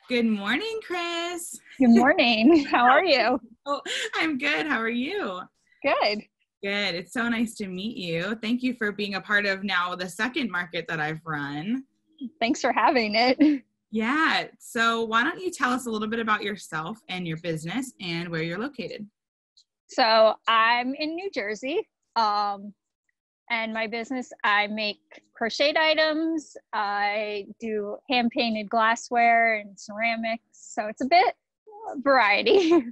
Good morning, Kris. Good morning. How are you? Oh, I'm good. How are you? Good. Good. It's so nice to meet you. Thank you for being a part of now the second market that I've run. Thanks for having it. Yeah. So why don't you tell us a little bit about yourself and your business and where you're located? So I'm in New Jersey. And my business, I make crocheted items. I do hand painted glassware and ceramics. So it's a bit variety.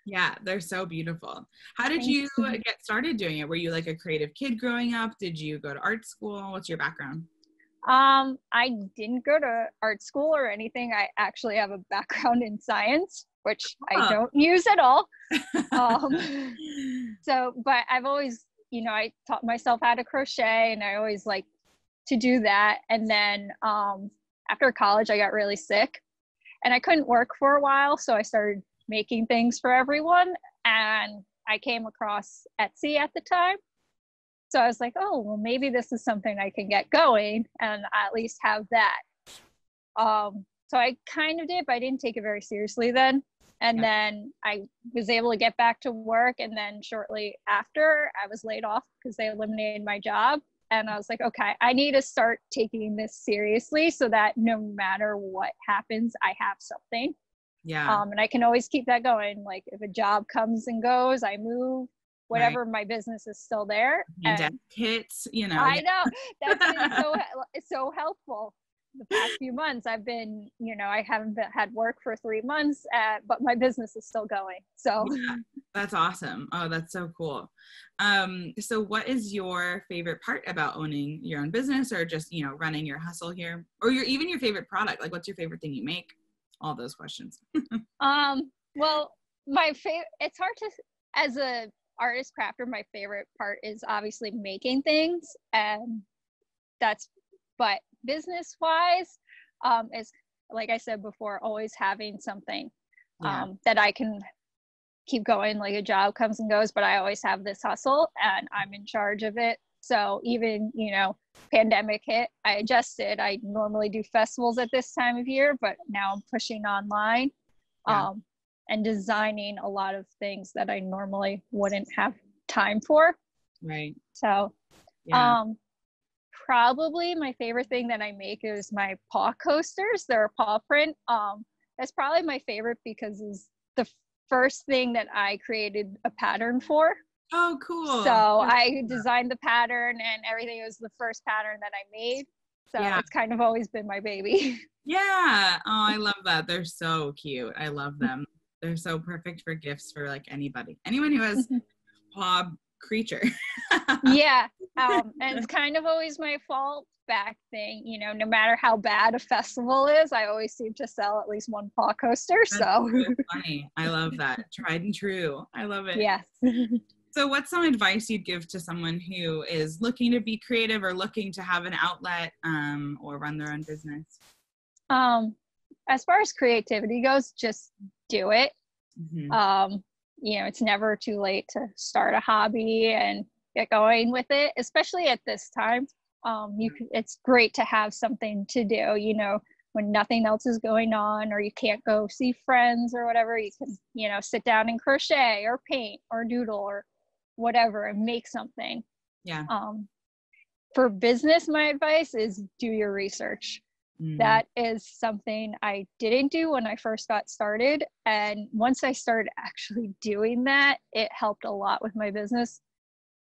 Yeah, they're so beautiful. How did Thanks. you get started doing it? Were you like a creative kid growing up? Did you go to art school? What's your background? I didn't go to art school or anything. I actually have a background in science, which I Oh. don't use at all. But I've always, I taught myself how to crochet and I always liked to do that. And then after college, I got really sick and I couldn't work for a while. So I started making things for everyone. And I came across Etsy at the time. So I was like, oh, well, maybe this is something I can get going and at least have that. So I kind of did, but I didn't take it very seriously then. And then I was able to get back to work. And then shortly after, I was laid off because they eliminated my job. And I was like, okay, I need to start taking this seriously so that no matter what happens, I have something. Yeah. And I can always keep that going. Like if a job comes and goes, I move, whatever, my business is still there. And hits, I know that's been so helpful. The past few months I've been, I haven't had work for 3 months, but my business is still going. So yeah, that's awesome. Oh, that's so cool. So what is your favorite part about owning your own business or just, running your hustle here or even your favorite product? Like what's your favorite thing you make? All those questions. Well, my favorite, it's hard to, as a artist crafter, my favorite part is obviously making things, and but business wise, is, like I said before, always having something that I can keep going. Like a job comes and goes, but I always have this hustle and I'm in charge of it. So even, pandemic hit, I adjusted. I normally do festivals at this time of year, but now I'm pushing online and designing a lot of things that I normally wouldn't have time for. Right. So probably my favorite thing that I make is my paw coasters. They're a paw print. That's probably my favorite because it's the first thing that I created a pattern for. Oh, cool. So I designed the pattern and everything. It was the first pattern that I made. So it's kind of always been my baby. Yeah. Oh, I love that. They're so cute. I love them. They're so perfect for gifts for like anyone who has paw creature. Yeah. And it's kind of always my fault back thing. No matter how bad a festival is, I always seem to sell at least one paw coaster. That's so funny. I love that. Tried and true. I love it. Yes. So what's some advice you'd give to someone who is looking to be creative or looking to have an outlet or run their own business? As far as creativity goes, just do it. Mm-hmm. It's never too late to start a hobby and get going with it, especially at this time. It's great to have something to do, when nothing else is going on or you can't go see friends or whatever. You can, sit down and crochet or paint or doodle or whatever and make something. Yeah. For business, my advice is do your research. That is something I didn't do when I first got started. And once I started actually doing that, it helped a lot with my business.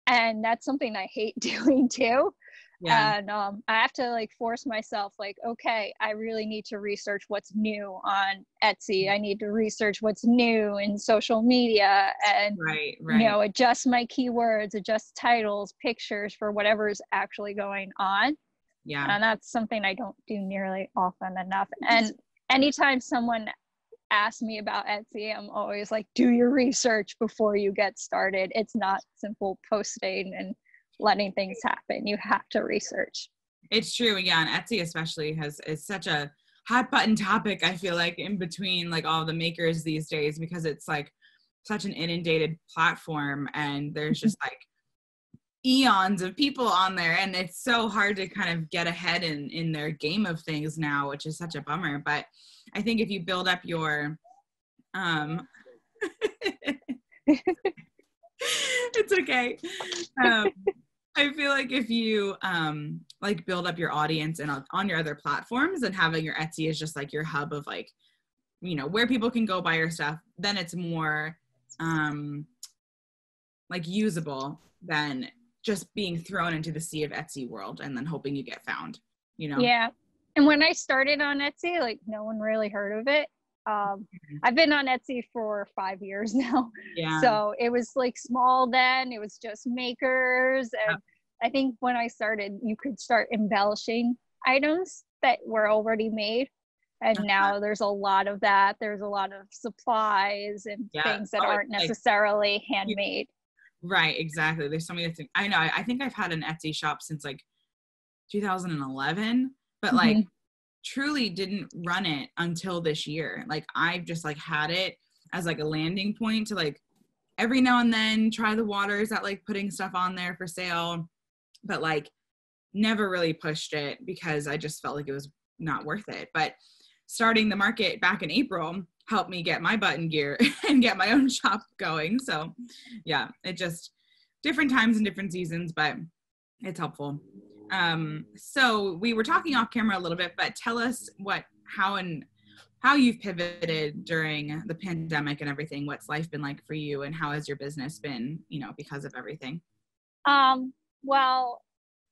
And that's something I hate doing too. Yeah. And I have to force myself, okay, I really need to research what's new on Etsy. I need to research what's new in social media and, adjust my keywords, adjust titles, pictures for whatever is actually going on. Yeah. And that's something I don't do nearly often enough. And anytime someone asks me about Etsy, I'm always like, do your research before you get started. It's not simple posting and letting things happen. You have to research. It's true. Yeah. And Etsy especially is such a hot button topic, I feel like, in between all the makers these days, because it's such an inundated platform and there's just eons of people on there, and it's so hard to kind of get ahead in their game of things now, which is such a bummer. But I think if you build up your it's okay. I feel like if you like build up your audience and on your other platforms, and having your Etsy is just like your hub of like, you know, where people can go buy your stuff, then it's more like usable than just being thrown into the sea of Etsy world and then hoping you get found, you know? Yeah. And when I started on Etsy, like no one really heard of it. I've been on Etsy for 5 years now. Yeah. So it was like small then, it was just makers. And I think when I started, you could start embellishing items that were already made. And now there's a lot of that. There's a lot of supplies and things that aren't necessarily handmade. Right, exactly. There's so many things. I know. I think I've had an Etsy shop since like 2011, but like truly didn't run it until this year. Like I've just like had it as like a landing point to like every now and then try the waters at like putting stuff on there for sale, but like never really pushed it because I just felt like it was not worth it. But starting the market back in April helped me get my button gear and get my own shop going. So yeah, it just different times and different seasons, but it's helpful. So we were talking off camera a little bit, but tell us how you've pivoted during the pandemic and everything. What's life been like for you, and how has your business been, you know, because of everything? Well,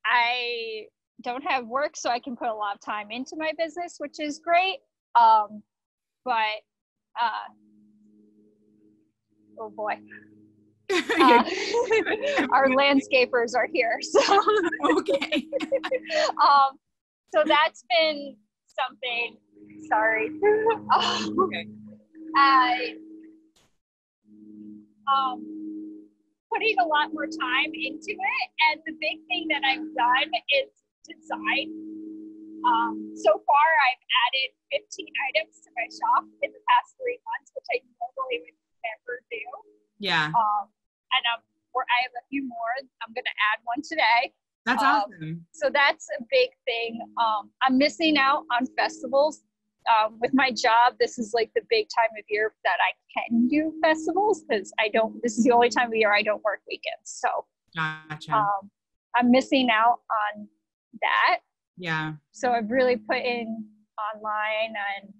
I don't have work, so I can put a lot of time into my business, which is great. But oh boy, our landscapers are here, so okay. So that's been something. Sorry. Okay. Putting a lot more time into it, and the big thing that I've done is design. So far I've added 15 items to my shop in the past 3 months, which I normally would never do. Yeah. And I have a few more. I'm gonna add one today. That's awesome. So that's a big thing. I'm missing out on festivals. With my job, this is like the big time of year that I can do festivals, because this is the only time of year I don't work weekends. So gotcha. I'm missing out on that. Yeah. So I've really put in online and,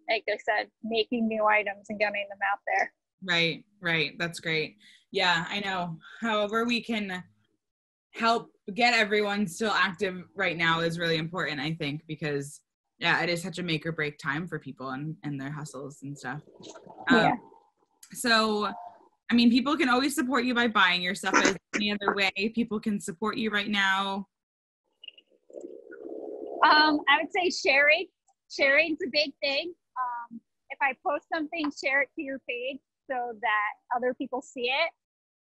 like I said, making new items and getting them out there. Right. That's great. Yeah, I know. However we can help get everyone still active right now is really important, I think, because yeah, it is such a make or break time for people and their hustles and stuff. Yeah. So, I mean, people can always support you by buying your stuff. Is there any other way people can support you right now? I would say sharing. Sharing's a big thing. If I post something, share it to your page so that other people see it.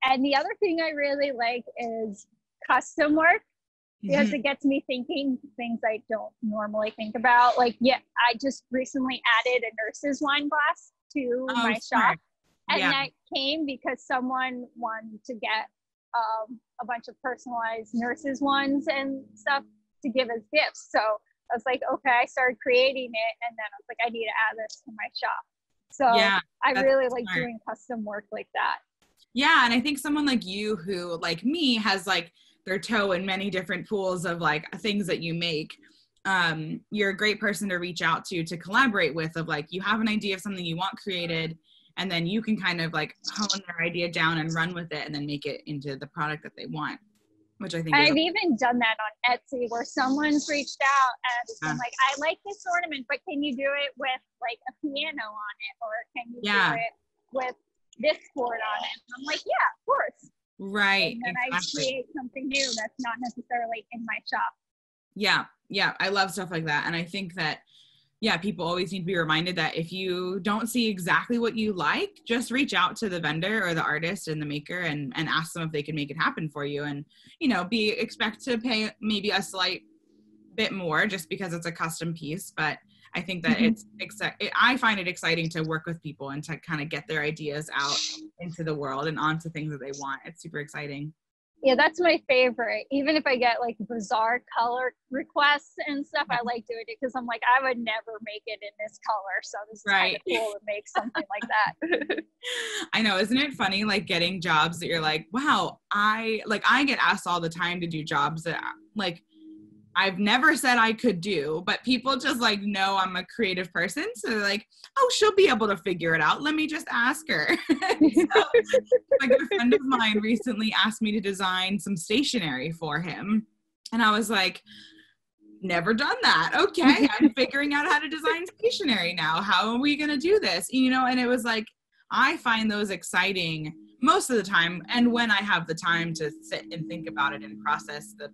And the other thing I really like is custom work, because it gets me thinking things I don't normally think about. Like, I just recently added a nurse's wine glass to my shop. And that came because someone wanted to get a bunch of personalized nurses ones and stuff to give as gifts. So I was like, okay, I started creating it, and then I was like, I need to add this to my shop. So I really like doing custom work like that. Yeah, and I think someone like you who, like me, has like their toe in many different pools of like things that you make, you're a great person to reach out to collaborate with, of like, you have an idea of something you want created, and then you can kind of like hone their idea down and run with it and then make it into the product that they want, which I think I've even done that on Etsy, where someone's reached out and been like, I like this ornament, but can you do it with like a piano on it? Or can you do it with this board on it? And I'm like, yeah, of course. Right. And then I create something new that's not necessarily in my shop. Yeah. I love stuff like that. And I think that, people always need to be reminded that if you don't see exactly what you like, just reach out to the vendor or the artist and the maker and ask them if they can make it happen for you. And, expect to pay maybe a slight bit more just because it's a custom piece. But I think that I find it exciting to work with people and to kind of get their ideas out into the world and onto things that they want. It's super exciting. Yeah, that's my favorite. Even if I get like bizarre color requests and stuff, I like doing it because I'm like, I would never make it in this color. So this is kind of cool to make something like that. I know. Isn't it funny, like getting jobs that you're like, wow, I get asked all the time to do jobs that like I've never said I could do, but people just like know I'm a creative person. So they're like, oh, she'll be able to figure it out. Let me just ask her. So, like a friend of mine recently asked me to design some stationery for him. And I was like, never done that. Okay, I'm figuring out how to design stationery now. How are we going to do this? You know, and it was like, I find those exciting most of the time. And when I have the time to sit and think about it and process the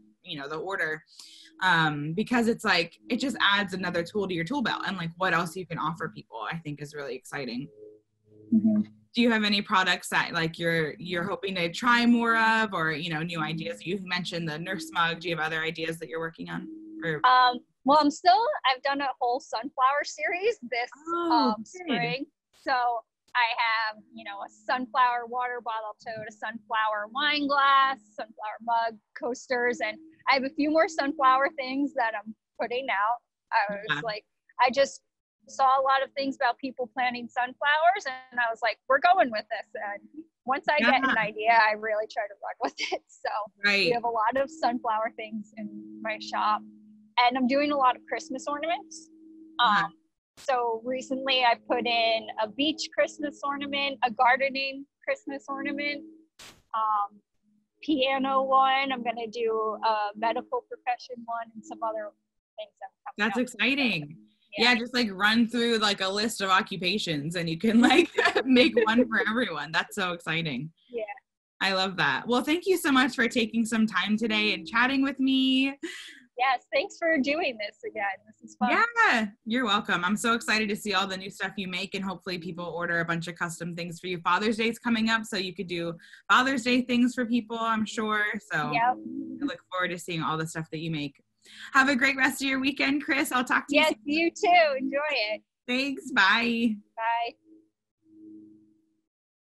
order, because it's like, it just adds another tool to your tool belt, and like what else you can offer people, I think is really exciting. Mm-hmm. Do you have any products that like you're hoping to try more of, or, you know, new ideas? You mentioned the nurse mug. Do you have other ideas that you're working on? Or well, I've done a whole sunflower series this spring. So I have, you know, a sunflower water bottle tote, a sunflower wine glass, sunflower mug, coasters, and I have a few more sunflower things that I'm putting out. I was like, I just saw a lot of things about people planting sunflowers, and I was like, we're going with this. And once I get an idea, I really try to run with it. So we have a lot of sunflower things in my shop, and I'm doing a lot of Christmas ornaments. So recently I put in a beach Christmas ornament, a gardening Christmas ornament, piano one. I'm going to do a medical profession one, and some other things that are coming That's exciting. Yeah, just like run through like a list of occupations and you can like make one for everyone. That's so exciting. Yeah. I love that. Well, thank you so much for taking some time today and chatting with me. Yes, thanks for doing this again. This is fun. Yeah, you're welcome. I'm so excited to see all the new stuff you make, and hopefully people order a bunch of custom things for you. Father's Day is coming up, so you could do Father's Day things for people, I'm sure. So I look forward to seeing all the stuff that you make. Have a great rest of your weekend, Kris. I'll talk to you soon. Yes, you too. Enjoy it. Thanks. Bye. Bye.